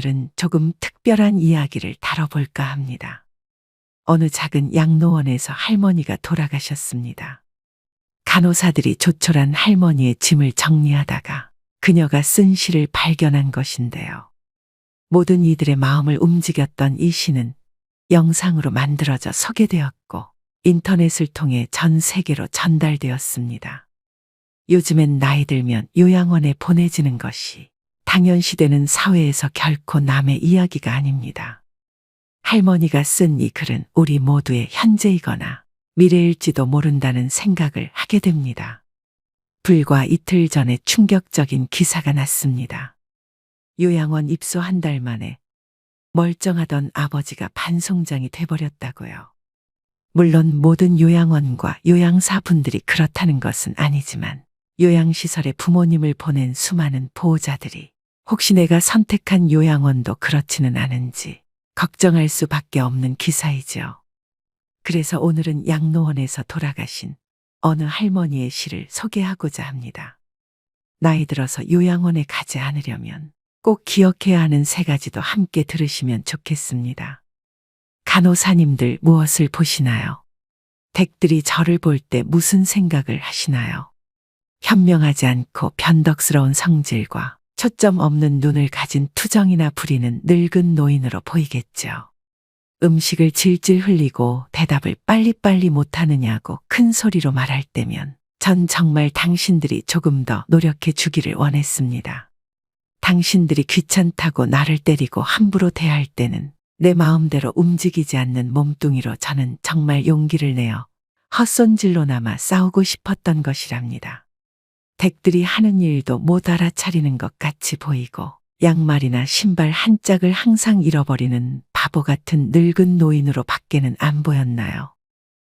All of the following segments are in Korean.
오늘은 조금 특별한 이야기를 다뤄볼까 합니다. 어느 작은 양로원에서 할머니가 돌아가셨습니다. 간호사들이 조촐한 할머니의 짐을 정리하다가 그녀가 쓴 시를 발견한 것인데요. 모든 이들의 마음을 움직였던 이 시는 영상으로 만들어져 소개되었고 인터넷을 통해 전 세계로 전달되었습니다. 요즘엔 나이 들면 요양원에 보내지는 것이 당연시되는 사회에서 결코 남의 이야기가 아닙니다. 할머니가 쓴 이 글은 우리 모두의 현재이거나 미래일지도 모른다는 생각을 하게 됩니다. 불과 이틀 전에 충격적인 기사가 났습니다. 요양원 입소 한 달 만에 멀쩡하던 아버지가 반송장이 돼버렸다고요. 물론 모든 요양원과 요양사분들이 그렇다는 것은 아니지만 요양시설에 부모님을 보낸 수많은 보호자들이 혹시 내가 선택한 요양원도 그렇지는 않은지 걱정할 수밖에 없는 기사이죠. 그래서 오늘은 양로원에서 돌아가신 어느 할머니의 시를 소개하고자 합니다. 나이 들어서 요양원에 가지 않으려면 꼭 기억해야 하는 세 가지도 함께 들으시면 좋겠습니다. 간호사님들 무엇을 보시나요? 댁들이 저를 볼 때 무슨 생각을 하시나요? 현명하지 않고 변덕스러운 성질과 초점 없는 눈을 가진 투정이나 부리는 늙은 노인으로 보이겠죠. 음식을 질질 흘리고 대답을 빨리빨리 못하느냐고 큰 소리로 말할 때면 전 정말 당신들이 조금 더 노력해 주기를 원했습니다. 당신들이 귀찮다고 나를 때리고 함부로 대할 때는 내 마음대로 움직이지 않는 몸뚱이로 저는 정말 용기를 내어 헛손질로나마 싸우고 싶었던 것이랍니다. 댁들이 하는 일도 못 알아차리는 것 같이 보이고 양말이나 신발 한 짝을 항상 잃어버리는 바보 같은 늙은 노인으로 밖에는 안 보였나요?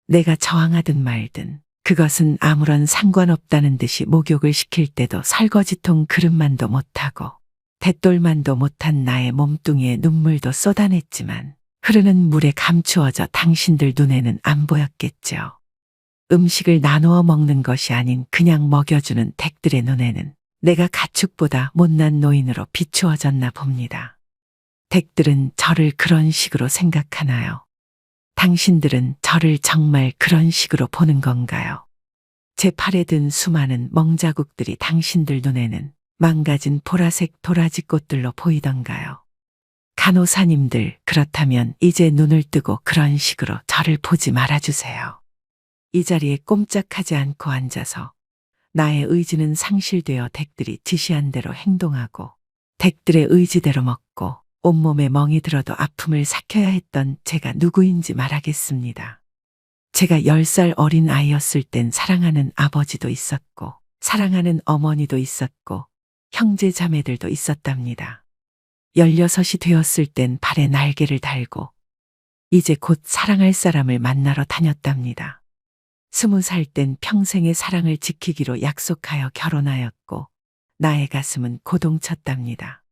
내가 저항하든 말든 그것은 아무런 상관없다는 듯이 목욕을 시킬 때도 설거지통 그릇만도 못하고 대돌만도 못한 나의 몸뚱이에 눈물도 쏟아냈지만 흐르는 물에 감추어져 당신들 눈에는 안 보였겠죠. 음식을 나누어 먹는 것이 아닌 그냥 먹여주는 댁들의 눈에는 내가 가축보다 못난 노인으로 비추어졌나 봅니다. 댁들은 저를 그런 식으로 생각하나요? 당신들은 저를 정말 그런 식으로 보는 건가요? 제 팔에 든 수많은 멍자국들이 당신들 눈에는 망가진 보라색 도라지꽃들로 보이던가요? 간호사님들, 그렇다면 이제 눈을 뜨고 그런 식으로 저를 보지 말아주세요. 이 자리에 꼼짝하지 않고 앉아서 나의 의지는 상실되어 댁들이 지시한 대로 행동하고 댁들의 의지대로 먹고 온몸에 멍이 들어도 아픔을 삭혀야 했던 제가 누구인지 말하겠습니다. 제가 10살 어린 아이였을 땐 사랑하는 아버지도 있었고 사랑하는 어머니도 있었고 형제 자매들도 있었답니다. 16이 되었을 땐 발에 날개를 달고 이제 곧 사랑할 사람을 만나러 다녔답니다. 20살 땐 평생의 사랑을 지키기로 약속하여 결혼하였고 나의 가슴은 고동쳤답니다.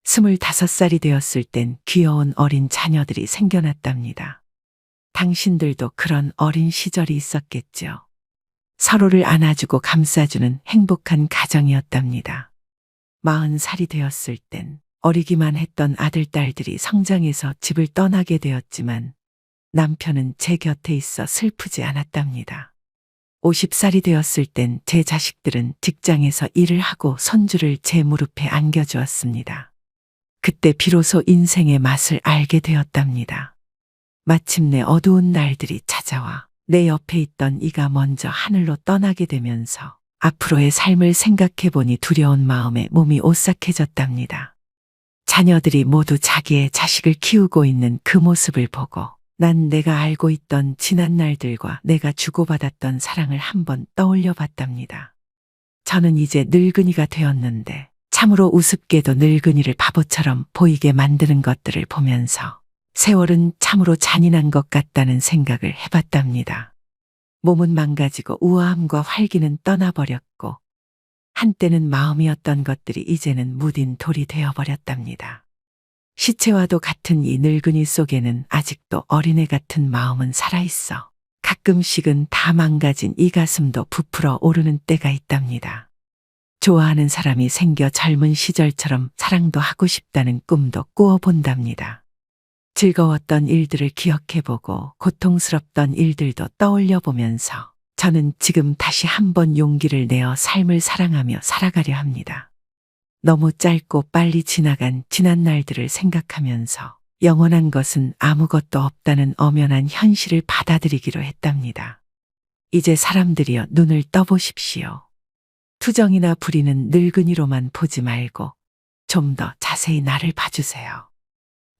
25살이 되었을 땐 귀여운 어린 자녀들이 생겨났답니다. 당신들도 그런 어린 시절이 있었겠죠. 서로를 안아주고 감싸주는 행복한 가정이었답니다. 40살이 되었을 땐 어리기만 했던 아들, 딸들이 성장해서 집을 떠나게 되었지만 남편은 제 곁에 있어 슬프지 않았답니다. 50살이 되었을 땐 제 자식들은 직장에서 일을 하고 손주를 제 무릎에 안겨주었습니다. 그때 비로소 인생의 맛을 알게 되었답니다. 마침내 어두운 날들이 찾아와 내 옆에 있던 이가 먼저 하늘로 떠나게 되면서 앞으로의 삶을 생각해보니 두려운 마음에 몸이 오싹해졌답니다. 자녀들이 모두 자기의 자식을 키우고 있는 그 모습을 보고 난 내가 알고 있던 지난 날들과 내가 주고받았던 사랑을 한번 떠올려 봤답니다. 저는 이제 늙은이가 되었는데 참으로 우습게도 늙은이를 바보처럼 보이게 만드는 것들을 보면서 세월은 참으로 잔인한 것 같다는 생각을 해봤답니다. 몸은 망가지고 우아함과 활기는 떠나버렸고 한때는 마음이었던 것들이 이제는 무딘 돌이 되어버렸답니다. 시체와도 같은 이 늙은이 속에는 아직도 어린애 같은 마음은 살아있어 가끔씩은 다 망가진 이 가슴도 부풀어 오르는 때가 있답니다. 좋아하는 사람이 생겨 젊은 시절처럼 사랑도 하고 싶다는 꿈도 꾸어본답니다. 즐거웠던 일들을 기억해보고 고통스럽던 일들도 떠올려보면서 저는 지금 다시 한번 용기를 내어 삶을 사랑하며 살아가려 합니다. 너무 짧고 빨리 지나간 지난 날들을 생각하면서 영원한 것은 아무것도 없다는 엄연한 현실을 받아들이기로 했답니다. 이제 사람들이여 눈을 떠보십시오. 투정이나 부리는 늙은이로만 보지 말고 좀 더 자세히 나를 봐주세요.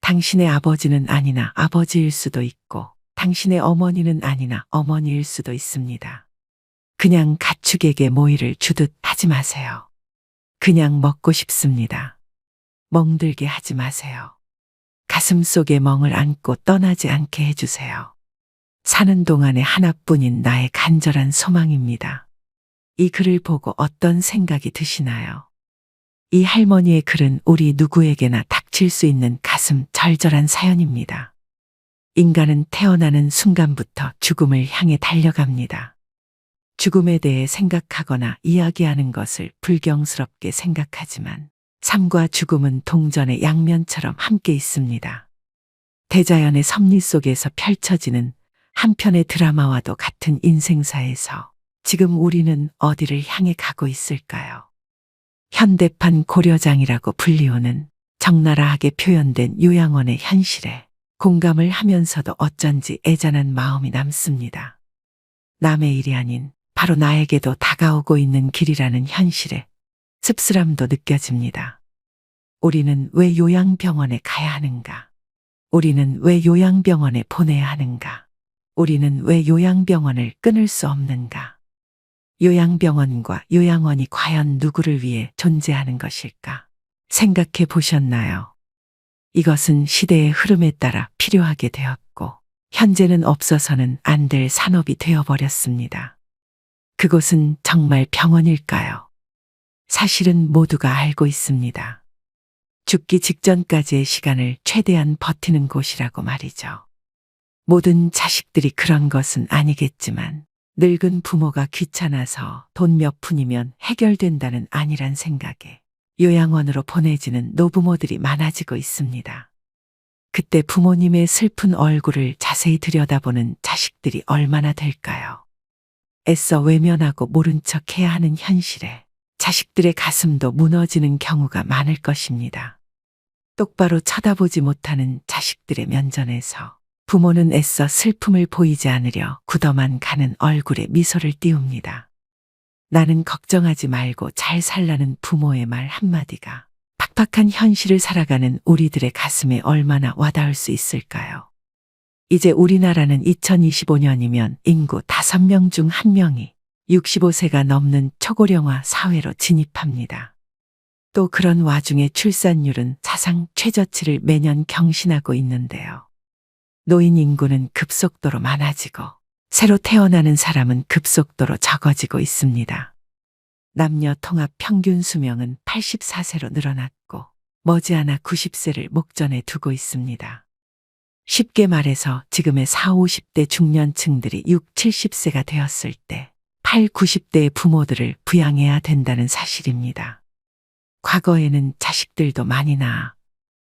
당신의 아버지는 아니나 아버지일 수도 있고 당신의 어머니는 아니나 어머니일 수도 있습니다. 그냥 가축에게 모이를 주듯 하지 마세요. 그냥 먹고 싶습니다. 멍들게 하지 마세요. 가슴 속에 멍을 안고 떠나지 않게 해주세요. 사는 동안에 하나뿐인 나의 간절한 소망입니다. 이 글을 보고 어떤 생각이 드시나요? 이 할머니의 글은 우리 누구에게나 닥칠 수 있는 가슴 절절한 사연입니다. 인간은 태어나는 순간부터 죽음을 향해 달려갑니다. 죽음에 대해 생각하거나 이야기하는 것을 불경스럽게 생각하지만 삶과 죽음은 동전의 양면처럼 함께 있습니다. 대자연의 섭리 속에서 펼쳐지는 한 편의 드라마와도 같은 인생사에서 지금 우리는 어디를 향해 가고 있을까요? 현대판 고려장이라고 불리우는 적나라하게 표현된 요양원의 현실에 공감을 하면서도 어쩐지 애잔한 마음이 남습니다. 남의 일이 아닌 바로 나에게도 다가오고 있는 길이라는 현실에 씁쓸함도 느껴집니다. 우리는 왜 요양병원에 가야 하는가? 우리는 왜 요양병원에 보내야 하는가? 우리는 왜 요양병원을 끊을 수 없는가? 요양병원과 요양원이 과연 누구를 위해 존재하는 것일까? 생각해 보셨나요? 이것은 시대의 흐름에 따라 필요하게 되었고, 현재는 없어서는 안 될 산업이 되어버렸습니다. 그곳은 정말 병원일까요? 사실은 모두가 알고 있습니다. 죽기 직전까지의 시간을 최대한 버티는 곳이라고 말이죠. 모든 자식들이 그런 것은 아니겠지만, 늙은 부모가 귀찮아서 돈 몇 푼이면 해결된다는 안일한 생각에 요양원으로 보내지는 노부모들이 많아지고 있습니다. 그때 부모님의 슬픈 얼굴을 자세히 들여다보는 자식들이 얼마나 될까요? 애써 외면하고 모른 척 해야 하는 현실에 자식들의 가슴도 무너지는 경우가 많을 것입니다. 똑바로 쳐다보지 못하는 자식들의 면전에서 부모는 애써 슬픔을 보이지 않으려 굳어만 가는 얼굴에 미소를 띄웁니다. 나는 걱정하지 말고 잘 살라는 부모의 말 한마디가 팍팍한 현실을 살아가는 우리들의 가슴에 얼마나 와닿을 수 있을까요? 이제 우리나라는 2025년이면 인구 5명 중 1명이 65세가 넘는 초고령화 사회로 진입합니다. 또 그런 와중에 출산율은 사상 최저치를 매년 경신하고 있는데요. 노인 인구는 급속도로 많아지고 새로 태어나는 사람은 급속도로 적어지고 있습니다. 남녀 통합 평균 수명은 84세로 늘어났고 머지않아 90세를 목전에 두고 있습니다. 쉽게 말해서 지금의 40, 50대 중년층들이 60, 70세가 되었을 때 80, 90대의 부모들을 부양해야 된다는 사실입니다. 과거에는 자식들도 많이 낳아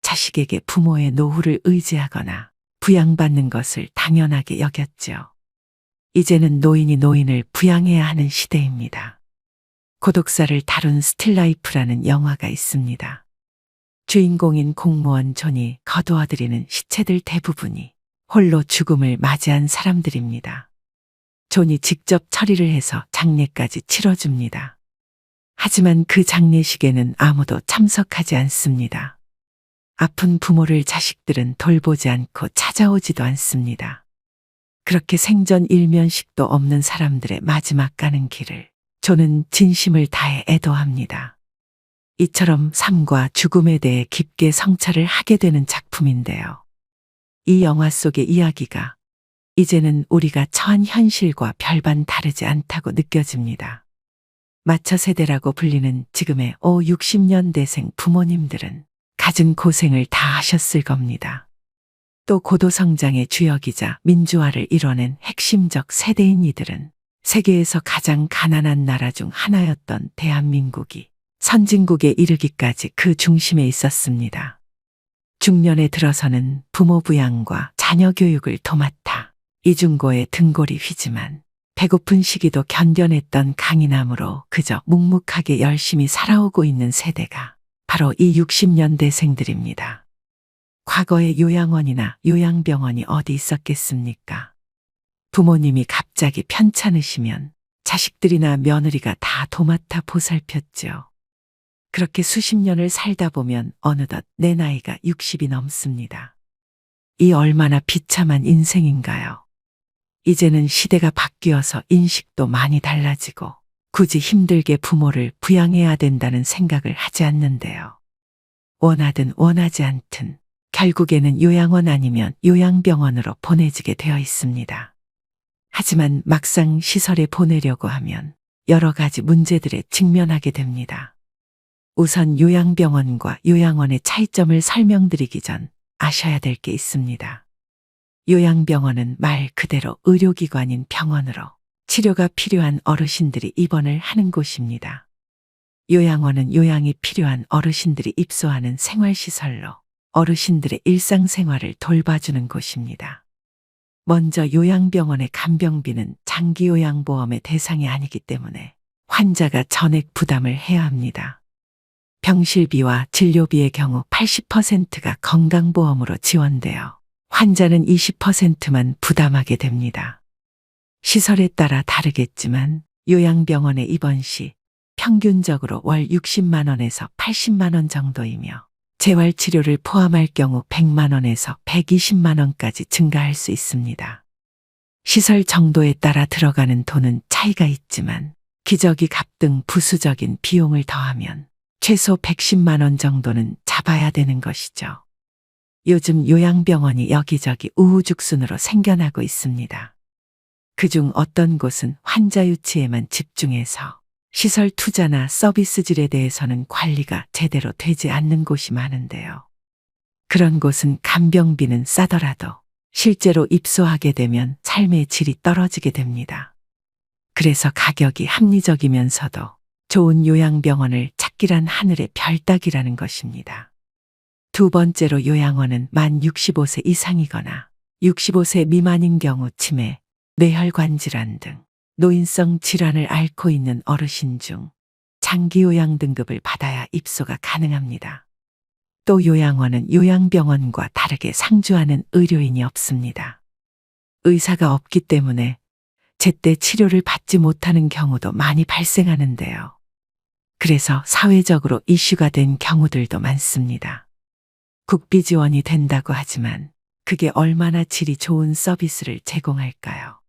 자식에게 부모의 노후를 의지하거나 부양받는 것을 당연하게 여겼죠. 이제는 노인이 노인을 부양해야 하는 시대입니다. 고독사를 다룬 스틸라이프라는 영화가 있습니다. 주인공인 공무원 존이 거두어들이는 시체들 대부분이 홀로 죽음을 맞이한 사람들입니다. 존이 직접 처리를 해서 장례까지 치러줍니다. 하지만 그 장례식에는 아무도 참석하지 않습니다. 아픈 부모를 자식들은 돌보지 않고 찾아오지도 않습니다. 그렇게 생전 일면식도 없는 사람들의 마지막 가는 길을 존은 진심을 다해 애도합니다. 이처럼 삶과 죽음에 대해 깊게 성찰을 하게 되는 작품인데요. 이 영화 속의 이야기가 이제는 우리가 처한 현실과 별반 다르지 않다고 느껴집니다. 마처 세대라고 불리는 지금의 5, 60년대생 부모님들은 갖은 고생을 다 하셨을 겁니다. 또 고도성장의 주역이자 민주화를 이뤄낸 핵심적 세대인 이들은 세계에서 가장 가난한 나라 중 하나였던 대한민국이 선진국에 이르기까지 그 중심에 있었습니다. 중년에 들어서는 부모 부양과 자녀 교육을 도맡아 이중고에 등골이 휘지만 배고픈 시기도 견뎌냈던 강인함으로 그저 묵묵하게 열심히 살아오고 있는 세대가 바로 이 60년대생들입니다. 과거에 요양원이나 요양병원이 어디 있었겠습니까? 부모님이 갑자기 편찮으시면 자식들이나 며느리가 다 도맡아 보살폈죠. 그렇게 수십 년을 살다 보면 어느덧 내 나이가 60이 넘습니다. 이 얼마나 비참한 인생인가요? 이제는 시대가 바뀌어서 인식도 많이 달라지고 굳이 힘들게 부모를 부양해야 된다는 생각을 하지 않는데요. 원하든 원하지 않든 결국에는 요양원 아니면 요양병원으로 보내지게 되어 있습니다. 하지만 막상 시설에 보내려고 하면 여러 가지 문제들에 직면하게 됩니다. 우선 요양병원과 요양원의 차이점을 설명드리기 전 아셔야 될 게 있습니다. 요양병원은 말 그대로 의료기관인 병원으로 치료가 필요한 어르신들이 입원을 하는 곳입니다. 요양원은 요양이 필요한 어르신들이 입소하는 생활시설로 어르신들의 일상생활을 돌봐주는 곳입니다. 먼저 요양병원의 간병비는 장기요양보험의 대상이 아니기 때문에 환자가 전액 부담을 해야 합니다. 병실비와 진료비의 경우 80%가 건강보험으로 지원되어 환자는 20%만 부담하게 됩니다. 시설에 따라 다르겠지만 요양병원에 입원 시 평균적으로 월 60만 원에서 80만 원 정도이며 재활치료를 포함할 경우 100만 원에서 120만 원까지 증가할 수 있습니다. 시설 정도에 따라 들어가는 돈은 차이가 있지만 기저귀 값 등 부수적인 비용을 더하면 최소 110만 원 정도는 잡아야 되는 것이죠. 요즘 요양병원이 여기저기 우후죽순으로 생겨나고 있습니다. 그중 어떤 곳은 환자 유치에만 집중해서 시설 투자나 서비스질에 대해서는 관리가 제대로 되지 않는 곳이 많은데요. 그런 곳은 간병비는 싸더라도 실제로 입소하게 되면 삶의 질이 떨어지게 됩니다. 그래서 가격이 합리적이면서도 좋은 요양병원을 찾기란 하늘의 별 따기라는 것입니다. 두 번째로 요양원은 만 65세 이상이거나 65세 미만인 경우 치매, 뇌혈관 질환 등 노인성 질환을 앓고 있는 어르신 중 장기요양 등급을 받아야 입소가 가능합니다. 또 요양원은 요양병원과 다르게 상주하는 의료인이 없습니다. 의사가 없기 때문에 제때 치료를 받지 못하는 경우도 많이 발생하는데요. 그래서 사회적으로 이슈가 된 경우들도 많습니다. 국비 지원이 된다고 하지만 그게 얼마나 질이 좋은 서비스를 제공할까요?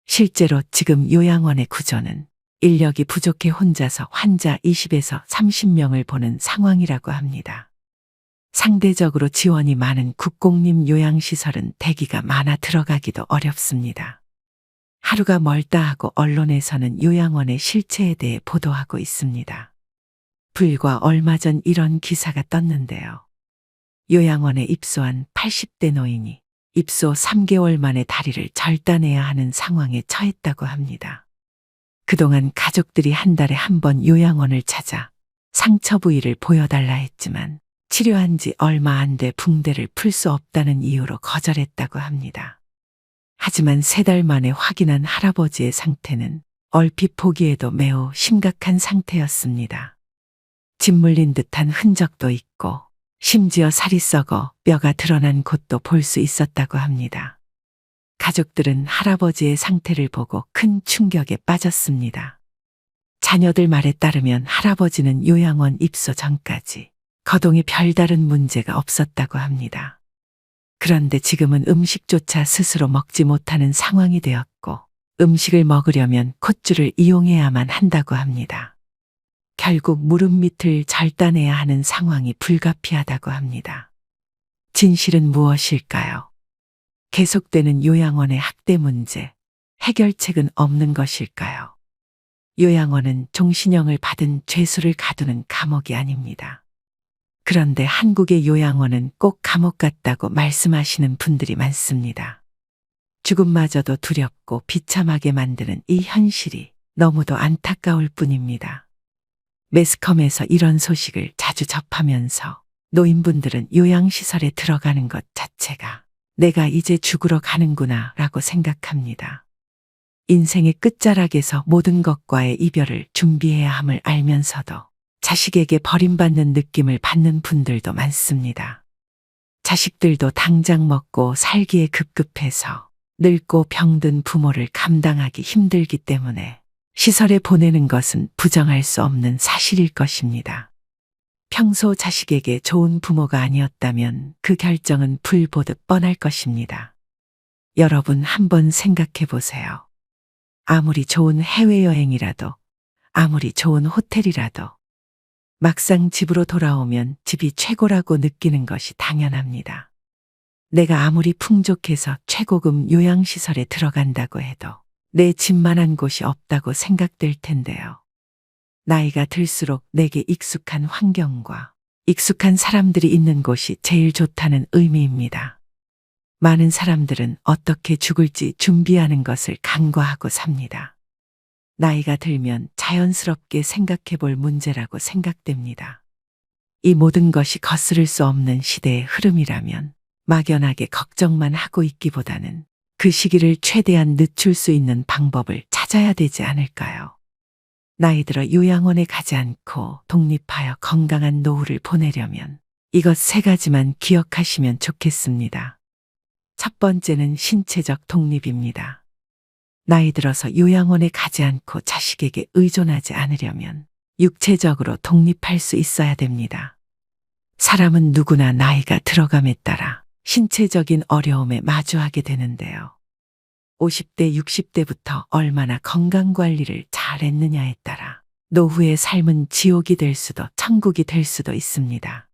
실제로 지금 요양원의 구조는 인력이 부족해 혼자서 환자 20에서 30명을 보는 상황이라고 합니다. 상대적으로 지원이 많은 국공립 요양시설은 대기가 많아 들어가기도 어렵습니다. 하루가 멀다 하고 언론에서는 요양원의 실체에 대해 보도하고 있습니다. 불과 얼마 전 이런 기사가 떴는데요. 요양원에 입소한 80대 노인이 입소 3개월 만에 다리를 절단해야 하는 상황에 처했다고 합니다. 그동안 가족들이 한 달에 한 번 요양원을 찾아 상처 부위를 보여달라 했지만 치료한 지 얼마 안 돼 붕대를 풀 수 없다는 이유로 거절했다고 합니다. 하지만 3달 만에 확인한 할아버지의 상태는 얼핏 보기에도 매우 심각한 상태였습니다. 짓물린 듯한 흔적도 있고 심지어 살이 썩어 뼈가 드러난 곳도 볼 수 있었다고 합니다. 가족들은 할아버지의 상태를 보고 큰 충격에 빠졌습니다. 자녀들 말에 따르면 할아버지는 요양원 입소 전까지 거동에 별다른 문제가 없었다고 합니다. 그런데 지금은 음식조차 스스로 먹지 못하는 상황이 되었고 음식을 먹으려면 콧줄을 이용해야만 한다고 합니다. 결국 무릎 밑을 절단해야 하는 상황이 불가피하다고 합니다. 진실은 무엇일까요? 계속되는 요양원의 학대 문제, 해결책은 없는 것일까요? 요양원은 종신형을 받은 죄수를 가두는 감옥이 아닙니다. 그런데 한국의 요양원은 꼭 감옥 같다고 말씀하시는 분들이 많습니다. 죽음마저도 두렵고 비참하게 만드는 이 현실이 너무도 안타까울 뿐입니다. 매스컴에서 이런 소식을 자주 접하면서 노인분들은 요양시설에 들어가는 것 자체가 내가 이제 죽으러 가는구나 라고 생각합니다. 인생의 끝자락에서 모든 것과의 이별을 준비해야 함을 알면서도 자식에게 버림받는 느낌을 받는 분들도 많습니다. 자식들도 당장 먹고 살기에 급급해서 늙고 병든 부모를 감당하기 힘들기 때문에 시설에 보내는 것은 부정할 수 없는 사실일 것입니다. 평소 자식에게 좋은 부모가 아니었다면 그 결정은 불보듯 뻔할 것입니다. 여러분 한번 생각해 보세요. 아무리 좋은 해외여행이라도, 아무리 좋은 호텔이라도 막상 집으로 돌아오면 집이 최고라고 느끼는 것이 당연합니다. 내가 아무리 풍족해서 최고급 요양시설에 들어간다고 해도 내 집만한 곳이 없다고 생각될 텐데요. 나이가 들수록 내게 익숙한 환경과 익숙한 사람들이 있는 곳이 제일 좋다는 의미입니다. 많은 사람들은 어떻게 죽을지 준비하는 것을 간과하고 삽니다. 나이가 들면 자연스럽게 생각해 볼 문제라고 생각됩니다. 이 모든 것이 거스를 수 없는 시대의 흐름이라면 막연하게 걱정만 하고 있기보다는 그 시기를 최대한 늦출 수 있는 방법을 찾아야 되지 않을까요? 나이 들어 요양원에 가지 않고 독립하여 건강한 노후를 보내려면 이것 세 가지만 기억하시면 좋겠습니다. 첫 번째는 신체적 독립입니다. 나이 들어서 요양원에 가지 않고 자식에게 의존하지 않으려면 육체적으로 독립할 수 있어야 됩니다. 사람은 누구나 나이가 들어감에 따라 신체적인 어려움에 마주하게 되는데요. 50대, 60대부터 얼마나 건강관리를 잘했느냐에 따라 노후의 삶은 지옥이 될 수도 천국이 될 수도 있습니다.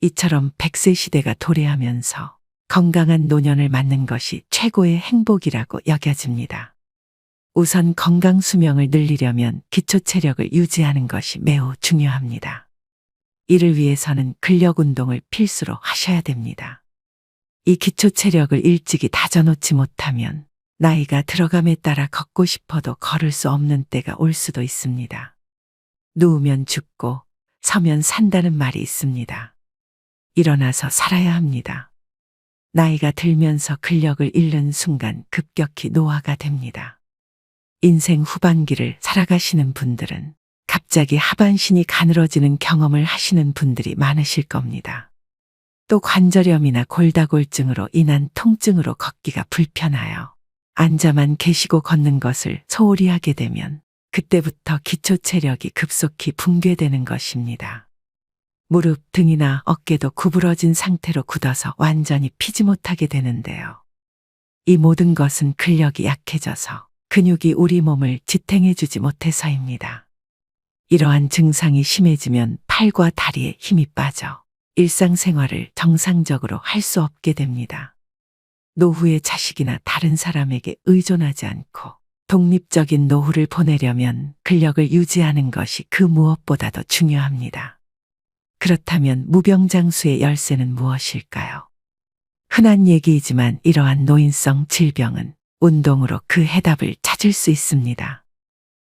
이처럼 100세 시대가 도래하면서 건강한 노년을 맞는 것이 최고의 행복이라고 여겨집니다. 우선 건강 수명을 늘리려면 기초 체력을 유지하는 것이 매우 중요합니다. 이를 위해서는 근력 운동을 필수로 하셔야 됩니다. 이 기초 체력을 일찍이 다져놓지 못하면 나이가 들어감에 따라 걷고 싶어도 걸을 수 없는 때가 올 수도 있습니다. 누우면 죽고 서면 산다는 말이 있습니다. 일어나서 살아야 합니다. 나이가 들면서 근력을 잃는 순간 급격히 노화가 됩니다. 인생 후반기를 살아가시는 분들은 갑자기 하반신이 가늘어지는 경험을 하시는 분들이 많으실 겁니다. 또 관절염이나 골다골증으로 인한 통증으로 걷기가 불편하여 앉아만 계시고 걷는 것을 소홀히 하게 되면 그때부터 기초 체력이 급속히 붕괴되는 것입니다. 무릎, 등이나 어깨도 구부러진 상태로 굳어서 완전히 피지 못하게 되는데요. 이 모든 것은 근력이 약해져서 근육이 우리 몸을 지탱해주지 못해서입니다. 이러한 증상이 심해지면 팔과 다리에 힘이 빠져 일상생활을 정상적으로 할 수 없게 됩니다. 노후에 자식이나 다른 사람에게 의존하지 않고 독립적인 노후를 보내려면 근력을 유지하는 것이 그 무엇보다도 중요합니다. 그렇다면 무병장수의 열쇠는 무엇일까요? 흔한 얘기이지만 이러한 노인성 질병은 운동으로 그 해답을 찾을 수 있습니다.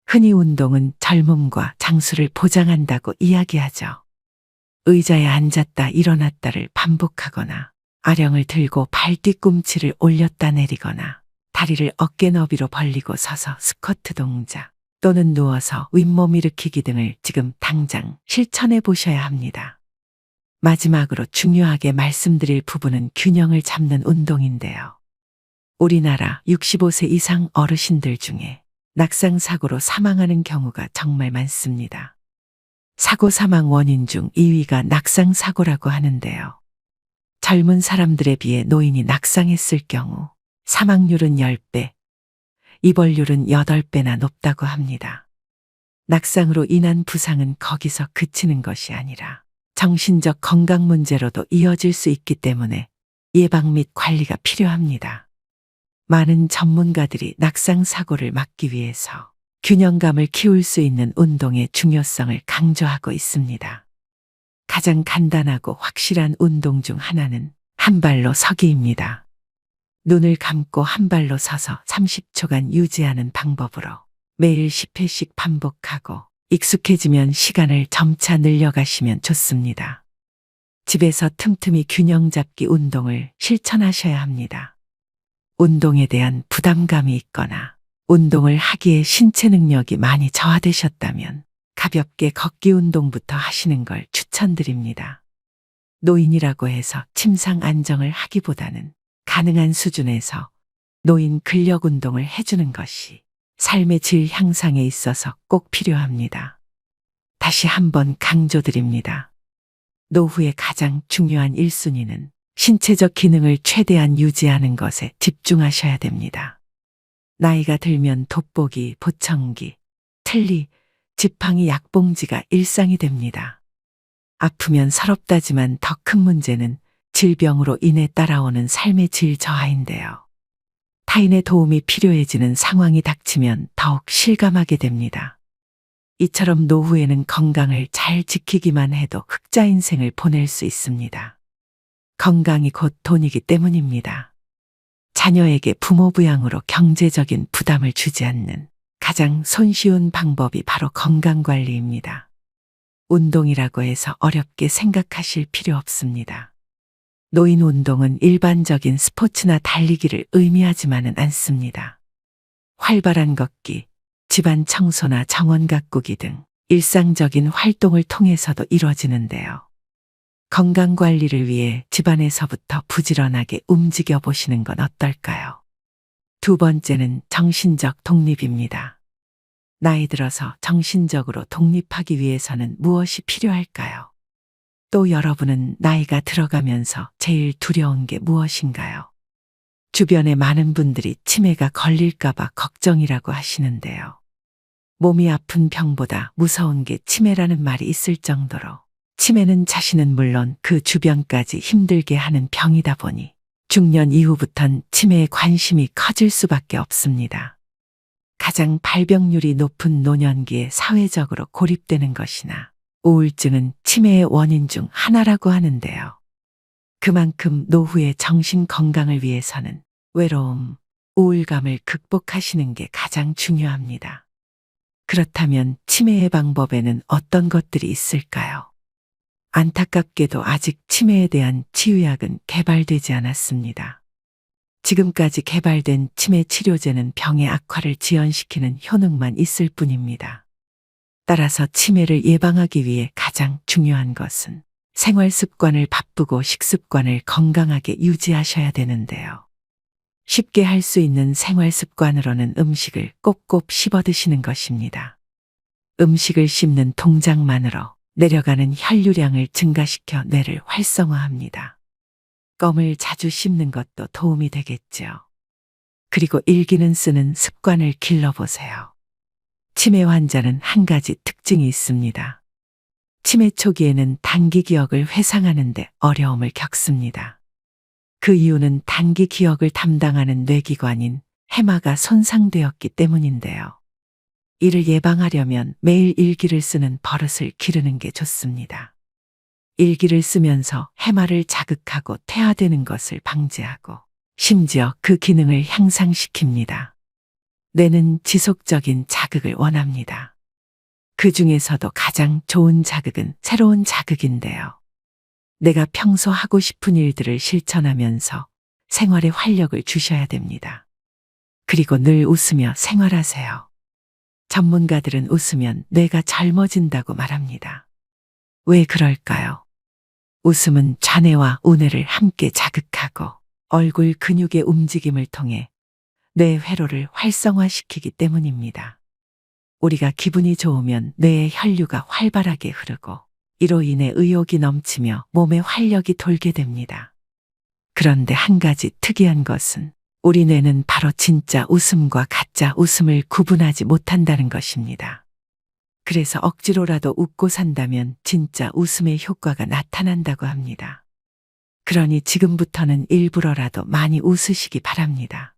흔히 운동은 젊음과 장수를 보장한다고 이야기하죠. 의자에 앉았다 일어났다를 반복하거나 아령을 들고 발 뒤꿈치를 올렸다 내리거나 다리를 어깨 너비로 벌리고 서서 스쿼트 동작 또는 누워서 윗몸 일으키기 등을 지금 당장 실천해 보셔야 합니다. 마지막으로 중요하게 말씀드릴 부분은 균형을 잡는 운동인데요. 우리나라 65세 이상 어르신들 중에 낙상사고로 사망하는 경우가 정말 많습니다. 사고 사망 원인 중 2위가 낙상사고라고 하는데요. 젊은 사람들에 비해 노인이 낙상했을 경우 사망률은 10배, 입원율은 8배나 높다고 합니다. 낙상으로 인한 부상은 거기서 그치는 것이 아니라 정신적 건강 문제로도 이어질 수 있기 때문에 예방 및 관리가 필요합니다. 많은 전문가들이 낙상 사고를 막기 위해서 균형감을 키울 수 있는 운동의 중요성을 강조하고 있습니다. 가장 간단하고 확실한 운동 중 하나는 한 발로 서기입니다. 눈을 감고 한 발로 서서 30초간 유지하는 방법으로 매일 10회씩 반복하고 익숙해지면 시간을 점차 늘려가시면 좋습니다. 집에서 틈틈이 균형 잡기 운동을 실천하셔야 합니다. 운동에 대한 부담감이 있거나 운동을 하기에 신체 능력이 많이 저하되셨다면 가볍게 걷기 운동부터 하시는 걸 추천드립니다. 노인이라고 해서 침상 안정을 하기보다는 가능한 수준에서 노인 근력 운동을 해주는 것이 삶의 질 향상에 있어서 꼭 필요합니다. 다시 한번 강조드립니다. 노후의 가장 중요한 1순위는 신체적 기능을 최대한 유지하는 것에 집중하셔야 됩니다. 나이가 들면 돋보기, 보청기, 틀니, 지팡이, 약봉지가 일상이 됩니다. 아프면 서럽다지만 더 큰 문제는 질병으로 인해 따라오는 삶의 질 저하인데요. 타인의 도움이 필요해지는 상황이 닥치면 더욱 실감하게 됩니다. 이처럼 노후에는 건강을 잘 지키기만 해도 흑자 인생을 보낼 수 있습니다. 건강이 곧 돈이기 때문입니다. 자녀에게 부모 부양으로 경제적인 부담을 주지 않는 가장 손쉬운 방법이 바로 건강관리입니다. 운동이라고 해서 어렵게 생각하실 필요 없습니다. 노인 운동은 일반적인 스포츠나 달리기를 의미하지만은 않습니다. 활발한 걷기, 집안 청소나 정원 가꾸기 등 일상적인 활동을 통해서도 이루어지는데요. 건강관리를 위해 집안에서부터 부지런하게 움직여 보시는 건 어떨까요? 두 번째는 정신적 독립입니다. 나이 들어서 정신적으로 독립하기 위해서는 무엇이 필요할까요? 또 여러분은 나이가 들어가면서 제일 두려운 게 무엇인가요? 주변에 많은 분들이 치매가 걸릴까봐 걱정이라고 하시는데요. 몸이 아픈 병보다 무서운 게 치매라는 말이 있을 정도로 치매는 자신은 물론 그 주변까지 힘들게 하는 병이다 보니 중년 이후부턴 치매에 관심이 커질 수밖에 없습니다. 가장 발병률이 높은 노년기에 사회적으로 고립되는 것이나 우울증은 치매의 원인 중 하나라고 하는데요. 그만큼 노후의 정신 건강을 위해서는 외로움, 우울감을 극복하시는 게 가장 중요합니다. 그렇다면 치매 예방법에는 어떤 것들이 있을까요? 안타깝게도 아직 치매에 대한 치유약은 개발되지 않았습니다. 지금까지 개발된 치매 치료제는 병의 악화를 지연시키는 효능만 있을 뿐입니다. 따라서 치매를 예방하기 위해 가장 중요한 것은 생활 습관을 바꾸고 식습관을 건강하게 유지하셔야 되는데요. 쉽게 할 수 있는 생활 습관으로는 음식을 꼭꼭 씹어 드시는 것입니다. 음식을 씹는 동작만으로 내려가는 혈류량을 증가시켜 뇌를 활성화합니다. 껌을 자주 씹는 것도 도움이 되겠죠. 그리고 일기는 쓰는 습관을 길러보세요. 치매 환자는 한 가지 특징이 있습니다. 치매 초기에는 단기 기억을 회상하는 데 어려움을 겪습니다. 그 이유는 단기 기억을 담당하는 뇌기관인 해마가 손상되었기 때문인데요. 이를 예방하려면 매일 일기를 쓰는 버릇을 기르는 게 좋습니다. 일기를 쓰면서 해마를 자극하고 퇴화되는 것을 방지하고 심지어 그 기능을 향상시킵니다. 뇌는 지속적인 자극을 원합니다. 그 중에서도 가장 좋은 자극은 새로운 자극인데요. 내가 평소 하고 싶은 일들을 실천하면서 생활에 활력을 주셔야 됩니다. 그리고 늘 웃으며 생활하세요. 전문가들은 웃으면 뇌가 젊어진다고 말합니다. 왜 그럴까요? 웃음은 좌뇌와 우뇌를 함께 자극하고 얼굴 근육의 움직임을 통해 뇌 회로를 활성화시키기 때문입니다. 우리가 기분이 좋으면 뇌의 혈류가 활발하게 흐르고 이로 인해 의욕이 넘치며 몸에 활력이 돌게 됩니다. 그런데 한 가지 특이한 것은 우리 뇌는 바로 진짜 웃음과 가짜 웃음을 구분하지 못한다는 것입니다. 그래서 억지로라도 웃고 산다면 진짜 웃음의 효과가 나타난다고 합니다. 그러니 지금부터는 일부러라도 많이 웃으시기 바랍니다.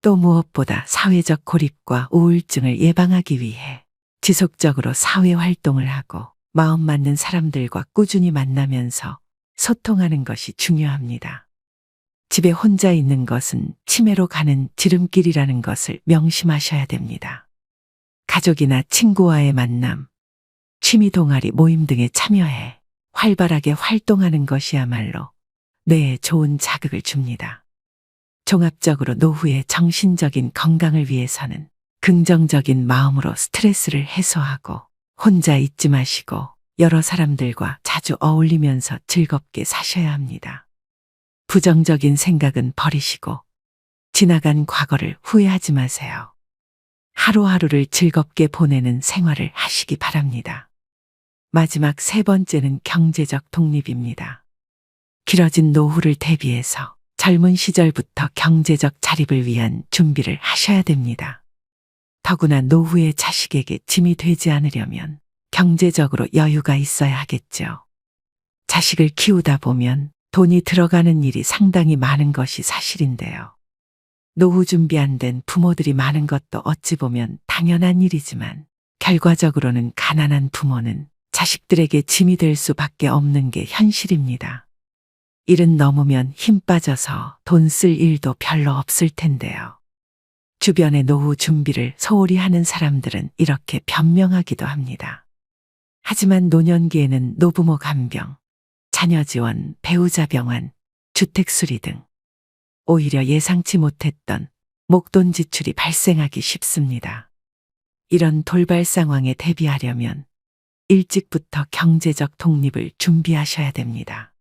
또 무엇보다 사회적 고립과 우울증을 예방하기 위해 지속적으로 사회 활동을 하고 마음 맞는 사람들과 꾸준히 만나면서 소통하는 것이 중요합니다. 집에 혼자 있는 것은 치매로 가는 지름길이라는 것을 명심하셔야 됩니다. 가족이나 친구와의 만남, 취미 동아리 모임 등에 참여해 활발하게 활동하는 것이야말로 뇌에 좋은 자극을 줍니다. 종합적으로 노후의 정신적인 건강을 위해서는 긍정적인 마음으로 스트레스를 해소하고 혼자 있지 마시고 여러 사람들과 자주 어울리면서 즐겁게 사셔야 합니다. 부정적인 생각은 버리시고 지나간 과거를 후회하지 마세요. 하루하루를 즐겁게 보내는 생활을 하시기 바랍니다. 마지막 세 번째는 경제적 독립입니다. 길어진 노후를 대비해서 젊은 시절부터 경제적 자립을 위한 준비를 하셔야 됩니다. 더구나 노후의 자식에게 짐이 되지 않으려면 경제적으로 여유가 있어야 하겠죠. 자식을 키우다 보면 돈이 들어가는 일이 상당히 많은 것이 사실인데요. 노후 준비 안 된 부모들이 많은 것도 어찌 보면 당연한 일이지만 결과적으로는 가난한 부모는 자식들에게 짐이 될 수밖에 없는 게 현실입니다. 일은 넘으면 힘 빠져서 돈 쓸 일도 별로 없을 텐데요. 주변의 노후 준비를 소홀히 하는 사람들은 이렇게 변명하기도 합니다. 하지만 노년기에는 노부모 간병, 자녀 지원, 배우자 병환, 주택 수리 등 오히려 예상치 못했던 목돈 지출이 발생하기 쉽습니다. 이런 돌발 상황에 대비하려면 일찍부터 경제적 독립을 준비하셔야 됩니다.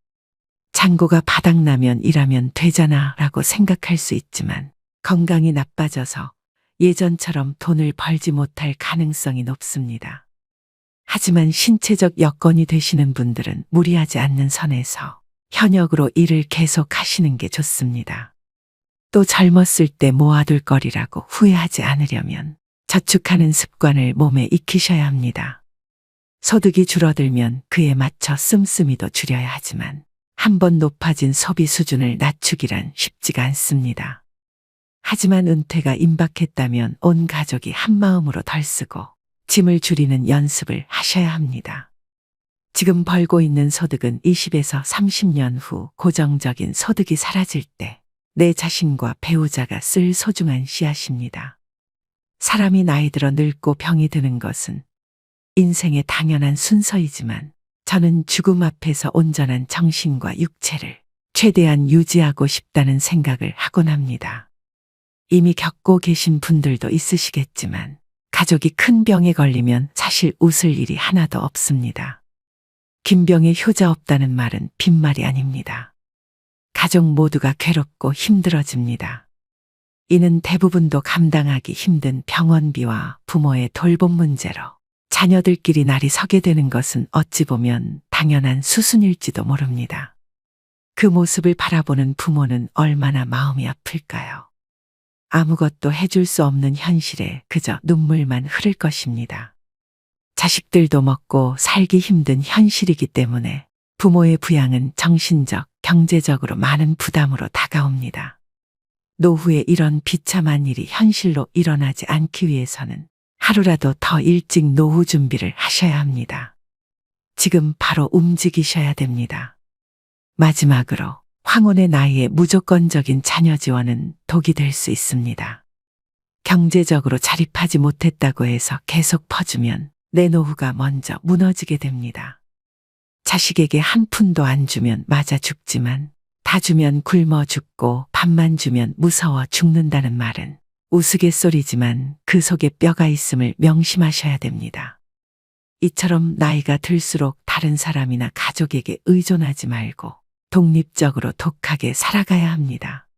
잔고가 바닥나면 일하면 되잖아 라고 생각할 수 있지만 건강이 나빠져서 예전처럼 돈을 벌지 못할 가능성이 높습니다. 하지만 신체적 여건이 되시는 분들은 무리하지 않는 선에서 현역으로 일을 계속 하시는 게 좋습니다. 또 젊었을 때 모아둘 거리라고 후회하지 않으려면 저축하는 습관을 몸에 익히셔야 합니다. 소득이 줄어들면 그에 맞춰 씀씀이도 줄여야 하지만 한번 높아진 소비 수준을 낮추기란 쉽지가 않습니다. 하지만 은퇴가 임박했다면 온 가족이 한마음으로 덜 쓰고 짐을 줄이는 연습을 하셔야 합니다. 지금 벌고 있는 소득은 20에서 30년 후 고정적인 소득이 사라질 때 내 자신과 배우자가 쓸 소중한 씨앗입니다. 사람이 나이 들어 늙고 병이 드는 것은 인생의 당연한 순서이지만 저는 죽음 앞에서 온전한 정신과 육체를 최대한 유지하고 싶다는 생각을 하곤 합니다. 이미 겪고 계신 분들도 있으시겠지만 가족이 큰 병에 걸리면 사실 웃을 일이 하나도 없습니다. 긴 병에 효자 없다는 말은 빈말이 아닙니다. 가족 모두가 괴롭고 힘들어집니다. 이는 대부분도 감당하기 힘든 병원비와 부모의 돌봄 문제로 자녀들끼리 날이 서게 되는 것은 어찌 보면 당연한 수순일지도 모릅니다. 그 모습을 바라보는 부모는 얼마나 마음이 아플까요? 아무것도 해줄 수 없는 현실에 그저 눈물만 흐를 것입니다. 자식들도 먹고 살기 힘든 현실이기 때문에 부모의 부양은 정신적, 경제적으로 많은 부담으로 다가옵니다. 노후에 이런 비참한 일이 현실로 일어나지 않기 위해서는 하루라도 더 일찍 노후 준비를 하셔야 합니다. 지금 바로 움직이셔야 됩니다. 마지막으로 황혼의 나이에 무조건적인 자녀 지원은 독이 될 수 있습니다. 경제적으로 자립하지 못했다고 해서 계속 퍼주면 내 노후가 먼저 무너지게 됩니다. 자식에게 한 푼도 안 주면 맞아 죽지만 다 주면 굶어 죽고 밥만 주면 무서워 죽는다는 말은 우스갯소리지만 그 속에 뼈가 있음을 명심하셔야 됩니다. 이처럼 나이가 들수록 다른 사람이나 가족에게 의존하지 말고 독립적으로 독하게 살아가야 합니다.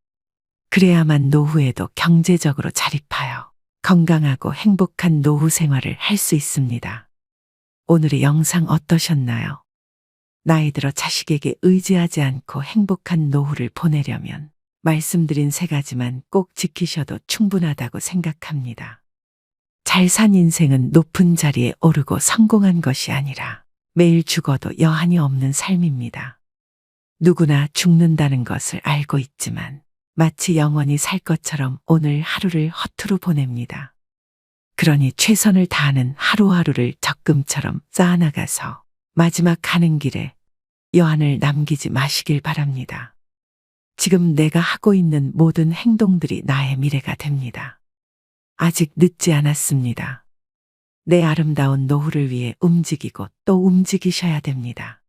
그래야만 노후에도 경제적으로 자립하여 건강하고 행복한 노후 생활을 할 수 있습니다. 오늘의 영상 어떠셨나요? 나이 들어 자식에게 의지하지 않고 행복한 노후를 보내려면 말씀드린 세 가지만 꼭 지키셔도 충분하다고 생각합니다. 잘 산 인생은 높은 자리에 오르고 성공한 것이 아니라 매일 죽어도 여한이 없는 삶입니다. 누구나 죽는다는 것을 알고 있지만 마치 영원히 살 것처럼 오늘 하루를 허투루 보냅니다. 그러니 최선을 다하는 하루하루를 적금처럼 쌓아나가서 마지막 가는 길에 여한을 남기지 마시길 바랍니다. 지금 내가 하고 있는 모든 행동들이 나의 미래가 됩니다. 아직 늦지 않았습니다. 내 아름다운 노후를 위해 움직이고 또 움직이셔야 됩니다.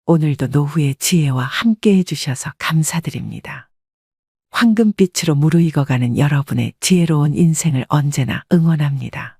오늘도 노후의 지혜와 함께 해주셔서 감사드립니다. 황금빛으로 무르익어가는 여러분의 지혜로운 인생을 언제나 응원합니다.